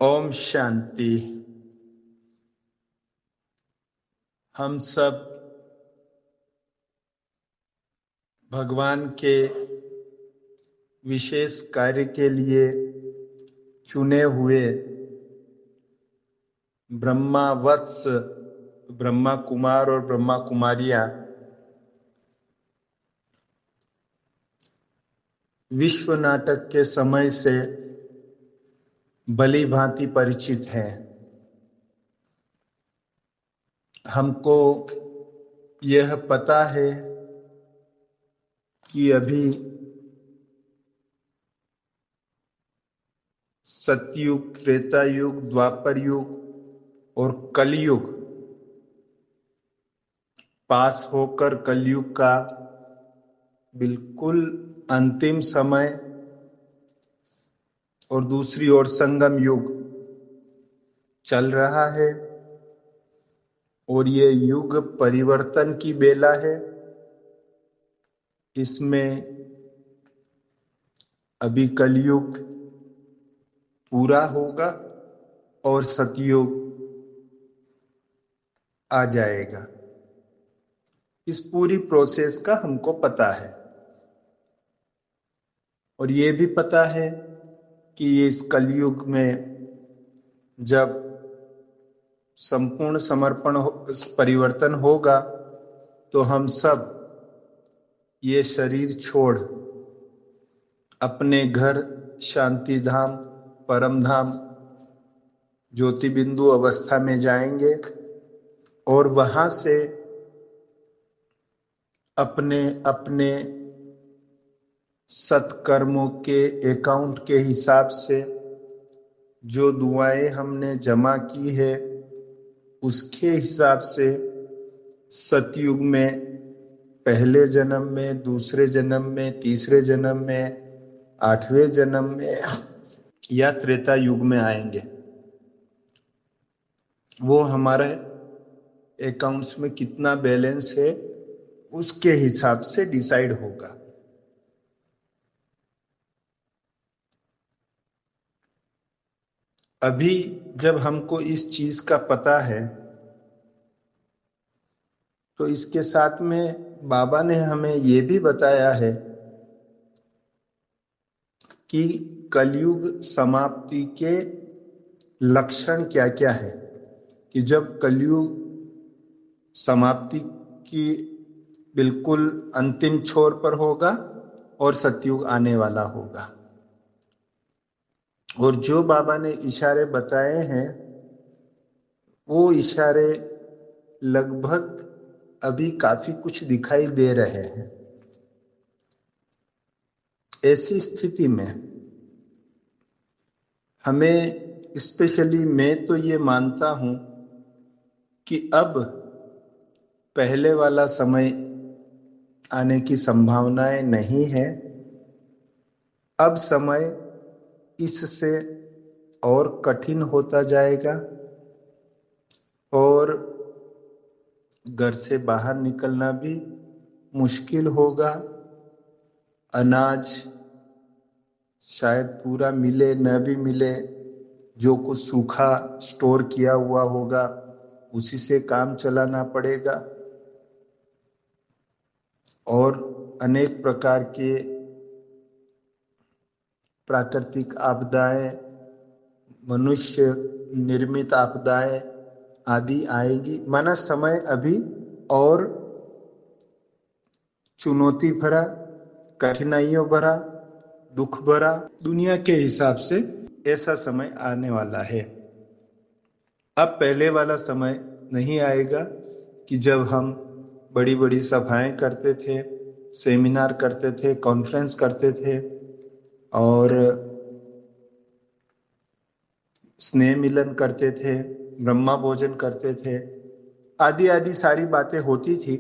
ओम शांति। हम सब भगवान के विशेष कार्य के लिए चुने हुए ब्रह्मा वत्स, ब्रह्मा कुमार और ब्रह्मा कुमारियां विश्व नाटक के समय से भली भांति परिचित हैं। हमको यह पता है कि अभी सतयुग, त्रेता युग, द्वापर युग और कलयुग पास होकर कलयुग का बिल्कुल अंतिम समय और दूसरी ओर संगम युग चल रहा है और ये युग परिवर्तन की बेला है। इसमें अभी कलयुग पूरा होगा और सतयुग आ जाएगा। इस पूरी प्रोसेस का हमको पता है और ये भी पता है कि इस कलयुग में जब संपूर्ण समर्पण परिवर्तन होगा तो हम सब ये शरीर छोड़ अपने घर शांति धाम, परम धाम, ज्योति बिंदु अवस्था में जाएंगे और वहां से अपने अपने सत्कर्मों के अकाउंट के हिसाब से जो दुआएं हमने जमा की है उसके हिसाब से सतयुग में पहले जन्म में, दूसरे जन्म में, तीसरे जन्म में, 8वें जन्म में या त्रेता युग में आएंगे। वो हमारे अकाउंट्स में कितना बैलेंस है उसके हिसाब से डिसाइड होगा। अभी जब हमको इस चीज का पता है तो इसके साथ में बाबा ने हमें ये भी बताया है कि कलयुग समाप्ति के लक्षण क्या क्या है, कि जब कलयुग समाप्ति की बिल्कुल अंतिम छोर पर होगा और सतयुग आने वाला होगा। और जो बाबा ने इशारे बताए हैं वो इशारे लगभग अभी काफी कुछ दिखाई दे रहे हैं। ऐसी स्थिति में हमें, स्पेशली मैं तो ये मानता हूं कि अब पहले वाला समय आने की संभावनाएं नहीं है। अब समय इससे और कठिन होता जाएगा और घर से बाहर निकलना भी मुश्किल होगा। अनाज शायद पूरा मिले न भी मिले, जो कुछ सूखा स्टोर किया हुआ होगा उसी से काम चलाना पड़ेगा और अनेक प्रकार के प्राकृतिक आपदाएं, मनुष्य निर्मित आपदाएं आदि आएगी। माना समय अभी और चुनौती भरा, कठिनाइयों भरा, दुख भरा दुनिया के हिसाब से ऐसा समय आने वाला है। अब पहले वाला समय नहीं आएगा कि जब हम बड़ी बड़ी सभाएं करते थे, सेमिनार करते थे, कॉन्फ्रेंस करते थे और स्नेह मिलन करते थे, ब्रह्मा भोजन करते थे, आदि आदि सारी बातें होती थी।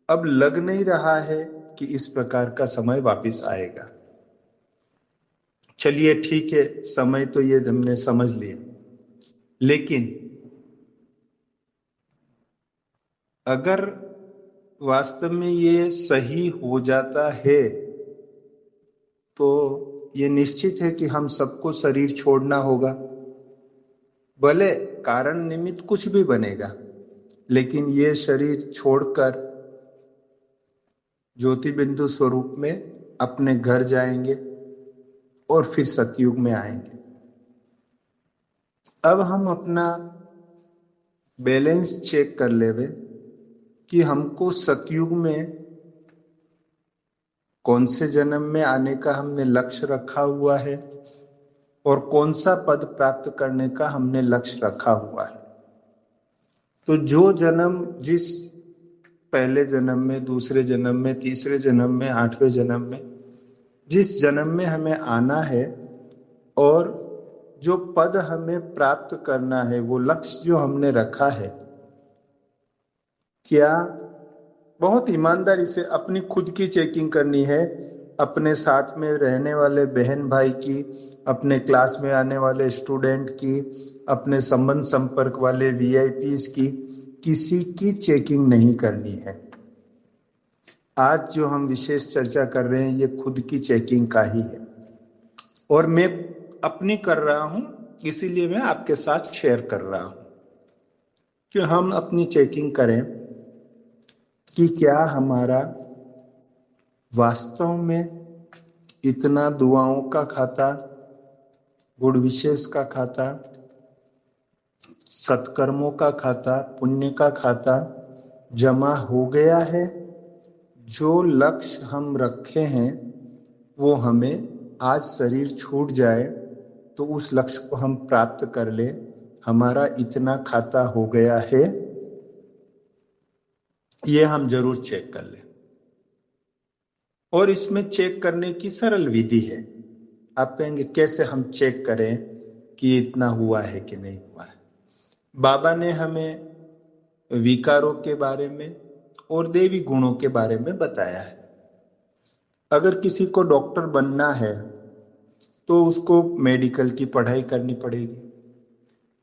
अब लग नहीं रहा है कि इस प्रकार का समय वापस आएगा। चलिए ठीक है, समय तो ये हमने समझ लिया, लेकिन अगर वास्तव में ये सही हो जाता है तो ये निश्चित है कि हम सबको शरीर छोड़ना होगा। भले कारण निमित्त कुछ भी बनेगा, लेकिन ये शरीर छोड़कर ज्योति बिंदु स्वरूप में अपने घर जाएंगे और फिर सतयुग में आएंगे। अब हम अपना बैलेंस चेक कर लेवे कि हमको सतयुग में कौन से जन्म में आने का हमने लक्ष्य रखा हुआ है और कौन सा पद प्राप्त करने का हमने लक्ष्य रखा हुआ है। तो जो जन्म जिस पहले जन्म में, दूसरे जन्म में, तीसरे जन्म में, 8वें जन्म में, जिस जन्म में हमें आना है और जो पद हमें प्राप्त करना है, वो लक्ष्य जो हमने रखा है, क्या बहुत ईमानदारी से अपनी खुद की चेकिंग करनी है, अपने साथ में रहने वाले बहन भाई की, अपने क्लास में आने वाले स्टूडेंट की, अपने संबंध संपर्क वाले वीआईपीस की, किसी की चेकिंग नहीं करनी है। आज जो हम विशेष चर्चा कर रहे हैं ये खुद की चेकिंग का ही है और मैं अपनी कर रहा हूं, इसीलिए मैं आपके साथ शेयर कर रहा हूं कि हम अपनी चेकिंग करें कि क्या हमारा वास्तव में इतना दुआओं का खाता, गुण विशेष का खाता, सत्कर्मों का खाता, पुण्य का खाता जमा हो गया है। जो लक्ष्य हम रखे हैं वो हमें आज शरीर छूट जाए तो उस लक्ष्य को हम प्राप्त कर ले, हमारा इतना खाता हो गया है, ये हम जरूर चेक कर लें। और इसमें चेक करने की सरल विधि है। आप कहेंगे कैसे हम चेक करें कि इतना हुआ है कि नहीं हुआ है। बाबा ने हमें विकारों के बारे में और देवी गुणों के बारे में बताया है। अगर किसी को डॉक्टर बनना है तो उसको मेडिकल की पढ़ाई करनी पड़ेगी,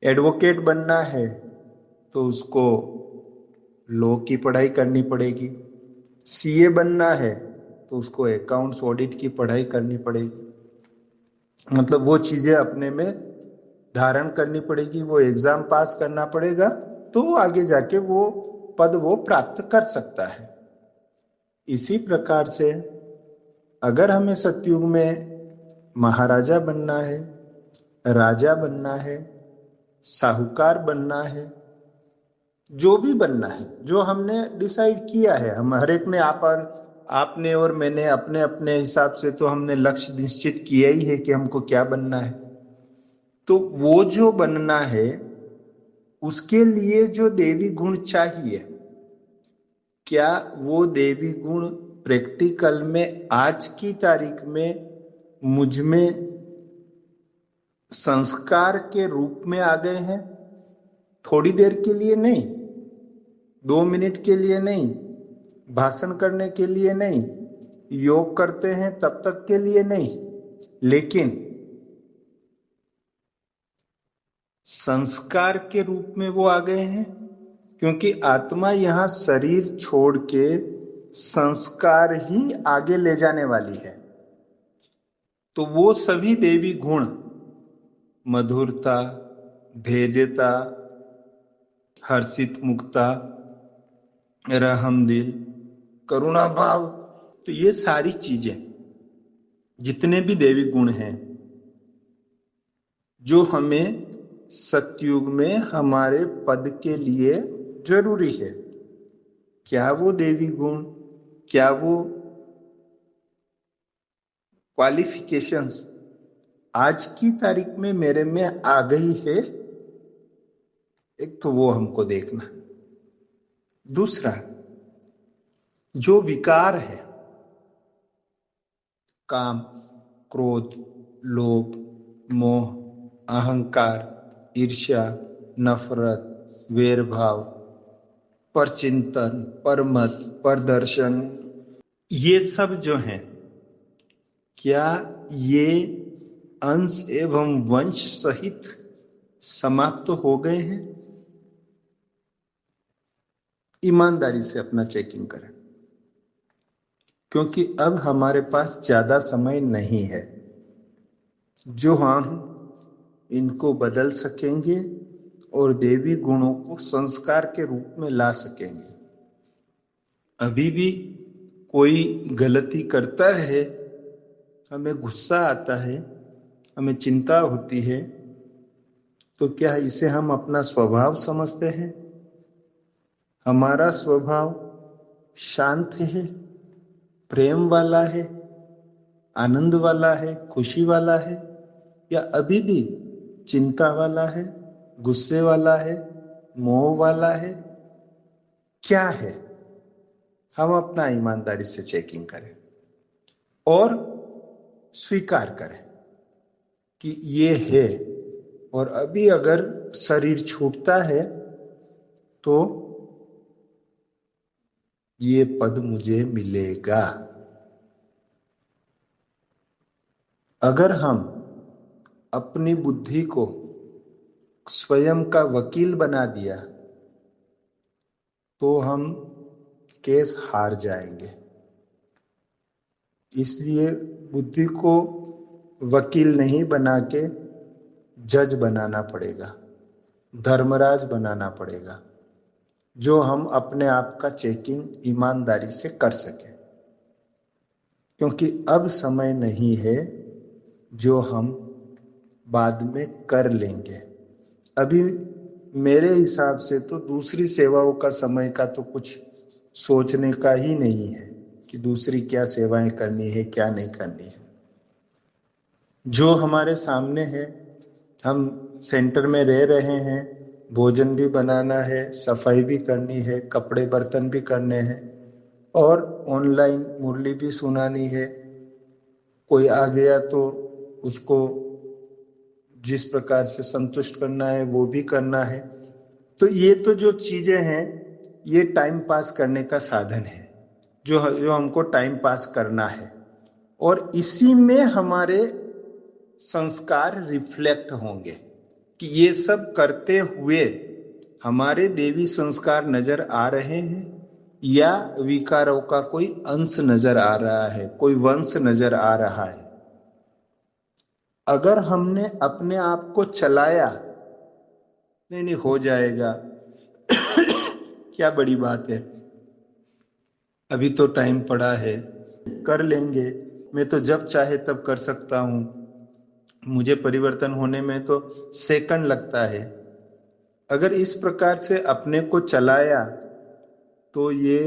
एडवोकेट बनना है तो उसको लॉ की पढ़ाई करनी पड़ेगी, सीए बनना है तो उसको अकाउंट्स ऑडिट की पढ़ाई करनी पड़ेगी। मतलब वो चीजें अपने में धारण करनी पड़ेगी, वो एग्जाम पास करना पड़ेगा, तो आगे जाके वो पद वो प्राप्त कर सकता है। इसी प्रकार से अगर हमें सतयुग में महाराजा बनना है, राजा बनना है, साहूकार बनना है, जो भी बनना है, जो हमने डिसाइड किया है, हम हर एक ने आपने और मैंने अपने अपने हिसाब से तो हमने लक्ष्य निश्चित किया ही है कि हमको क्या बनना है। तो वो जो बनना है उसके लिए जो देवी गुण चाहिए, क्या वो देवी गुण प्रैक्टिकल में आज की तारीख में मुझ में संस्कार के रूप में आ गए हैं? थोड़ी देर के लिए नहीं, 2 मिनट के लिए नहीं, भाषण करने के लिए नहीं, योग करते हैं तब तक के लिए नहीं, लेकिन संस्कार के रूप में वो आ गए हैं। क्योंकि आत्मा यहां शरीर छोड़ के संस्कार ही आगे ले जाने वाली है। तो वो सभी देवी गुण, मधुरता, धैर्यता, हर्षित मुक्ता, रहमदिल, करुणा भाव, तो ये सारी चीजें, जितने भी देवी गुण हैं जो हमें सतयुग में हमारे पद के लिए जरूरी है, क्या वो देवी गुण, क्या वो क्वालिफिकेशंस आज की तारीख में मेरे में आ गई है? एक तो वो हमको देखना। दूसरा, जो विकार है, काम, क्रोध, लोभ, मोह, अहंकार, ईर्ष्या, नफरत, वैर भाव, परचिंतन, परमत, परदर्शन, ये सब जो हैं, क्या ये अंश एवं वंश सहित समाप्त हो गए हैं? ईमानदारी से अपना चेकिंग करें, क्योंकि अब हमारे पास ज्यादा समय नहीं है। जो हम इनको बदल सकेंगे और देवी गुणों को संस्कार के रूप में ला सकेंगे। अभी भी कोई गलती करता है, हमें गुस्सा आता है, हमें चिंता होती है, तो क्या इसे हम अपना स्वभाव समझते हैं? हमारा स्वभाव शांत है, प्रेम वाला है, आनंद वाला है, खुशी वाला है, या अभी भी चिंता वाला है, गुस्से वाला है, मोह वाला है? क्या है? हम अपना ईमानदारी से चेकिंग करें और स्वीकार करें कि ये है। और अभी अगर शरीर छूटता है तो ये पद मुझे मिलेगा। अगर हम अपनी बुद्धि को स्वयं का वकील बना दिया तो हम केस हार जाएंगे। इसलिए बुद्धि को वकील नहीं बना के जज बनाना पड़ेगा, धर्मराज बनाना पड़ेगा, जो हम अपने आप का चेकिंग ईमानदारी से कर सके। क्योंकि अब समय नहीं है जो हम बाद में कर लेंगे। अभी मेरे हिसाब से तो दूसरी सेवाओं का समय का तो कुछ सोचने का ही नहीं है कि दूसरी क्या सेवाएं करनी है, क्या नहीं करनी है। जो हमारे सामने है, हम सेंटर में रह रहे हैं, भोजन भी बनाना है, सफाई भी करनी है, कपड़े बर्तन भी करने हैं और ऑनलाइन मुरली भी सुनानी है। कोई आ गया तो उसको जिस प्रकार से संतुष्ट करना है वो भी करना है। तो ये तो जो चीजें हैं ये टाइम पास करने का साधन है, जो हमको टाइम पास करना है, और इसी में हमारे संस्कार रिफ्लेक्ट होंगे कि ये सब करते हुए हमारे देवी संस्कार नजर आ रहे हैं या विकारों का कोई अंश नजर आ रहा है, कोई वंश नजर आ रहा है। अगर हमने अपने आप को चलाया, नहीं नहीं हो जाएगा क्या बड़ी बात है, अभी तो टाइम पड़ा है, कर लेंगे, मैं तो जब चाहे तब कर सकता हूं, मुझे परिवर्तन होने में तो सेकंड लगता है। अगर इस प्रकार से अपने को चलाया तो ये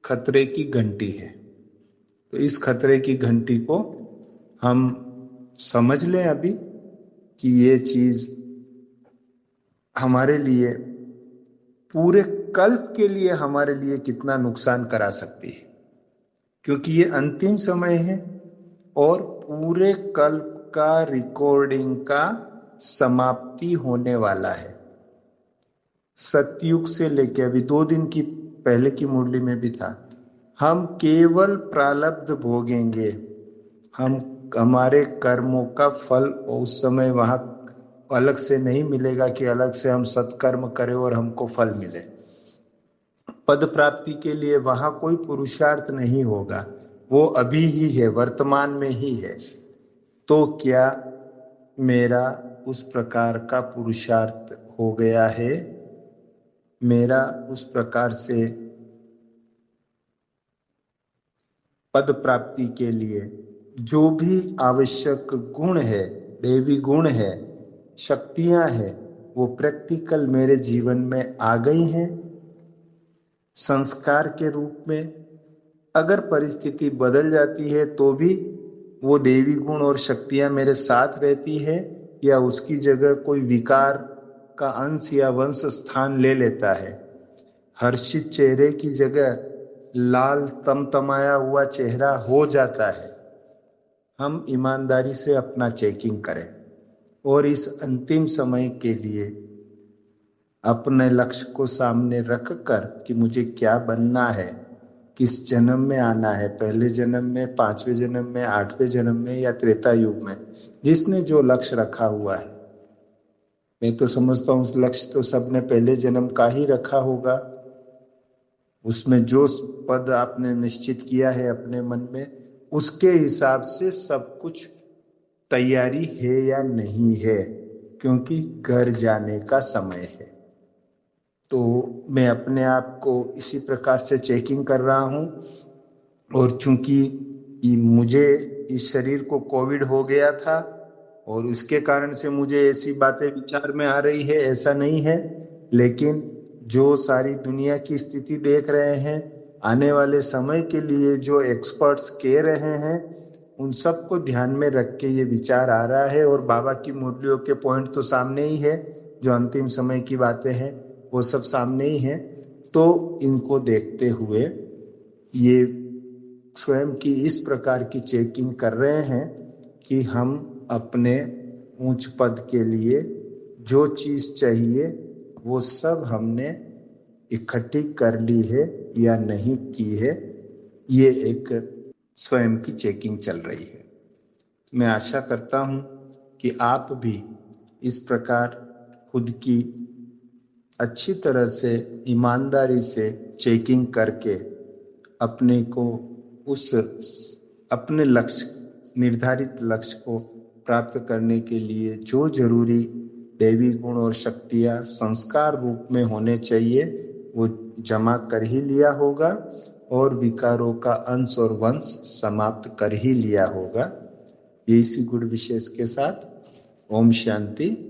खतरे की घंटी है। तो इस खतरे की घंटी को हम समझ लें अभी कि ये चीज हमारे लिए, पूरे कल्प के लिए हमारे लिए कितना नुकसान करा सकती है। क्योंकि ये अंतिम समय है और पूरे कल्प का रिकॉर्डिंग का समाप्ति होने वाला है। सतयुग से लेके अभी 2 दिन की पहले की मुरली में भी था, हम केवल प्रारब्ध भोगेंगे, हम हमारे कर्मों का फल उस समय वहां अलग से नहीं मिलेगा कि अलग से हम सत्कर्म करें और हमको फल मिले। पद प्राप्ति के लिए वहां कोई पुरुषार्थ नहीं होगा, वो अभी ही है, वर्तमान में ही है। तो क्या मेरा उस प्रकार का पुरुषार्थ हो गया है? मेरा उस प्रकार से पद प्राप्ति के लिए जो भी आवश्यक गुण है, देवी गुण है, शक्तियां हैं, वो प्रैक्टिकल मेरे जीवन में आ गई हैं संस्कार के रूप में। अगर परिस्थिति बदल जाती है तो भी वो देवी गुण और शक्तियां मेरे साथ रहती है या उसकी जगह कोई विकार का अंश या वंश स्थान ले लेता है। हर्षित चेहरे की जगह लाल तमतमाया हुआ चेहरा हो जाता है। हम ईमानदारी से अपना चेकिंग करें और इस अंतिम समय के लिए अपने लक्ष्य को सामने रख कर कि मुझे क्या बनना है, किस जन्म में आना है, पहले जन्म में, 5वें जन्म में, 8वें जन्म में या त्रेता युग में, जिसने जो लक्ष्य रखा हुआ है। मैं तो समझता हूँ उस लक्ष्य तो सबने पहले जन्म का ही रखा होगा। उसमें जो पद आपने निश्चित किया है अपने मन में, उसके हिसाब से सब कुछ तैयारी है या नहीं है, क्योंकि घर जाने का समय है। तो मैं अपने आप को इसी प्रकार से चेकिंग कर रहा हूँ। और चूंकि मुझे इस शरीर को कोविड हो गया था और उसके कारण से मुझे ऐसी बातें विचार में आ रही है, ऐसा नहीं है। लेकिन जो सारी दुनिया की स्थिति देख रहे हैं, आने वाले समय के लिए जो एक्सपर्ट्स कह रहे हैं, उन सबको ध्यान में रख के ये विचार आ रहा है। और बाबा की मुरलियों के पॉइंट तो सामने ही है, जो अंतिम समय की बातें हैं वो सब सामने ही है। तो इनको देखते हुए ये स्वयं की इस प्रकार की चेकिंग कर रहे हैं कि हम अपने उच्च पद के लिए जो चीज चाहिए वो सब हमने इकट्ठी कर ली है या नहीं की है। ये एक स्वयं की चेकिंग चल रही है। मैं आशा करता हूं कि आप भी इस प्रकार खुद की अच्छी तरह से ईमानदारी से चेकिंग करके अपने को उस अपने लक्ष्य निर्धारित लक्ष्य को प्राप्त करने के लिए जो जरूरी दैवी गुण और शक्तियाँ संस्कार रूप में होने चाहिए वो जमा कर ही लिया होगा और विकारों का अंश और वंश समाप्त कर ही लिया होगा। इसी गुण विशेष के साथ ओम शांति।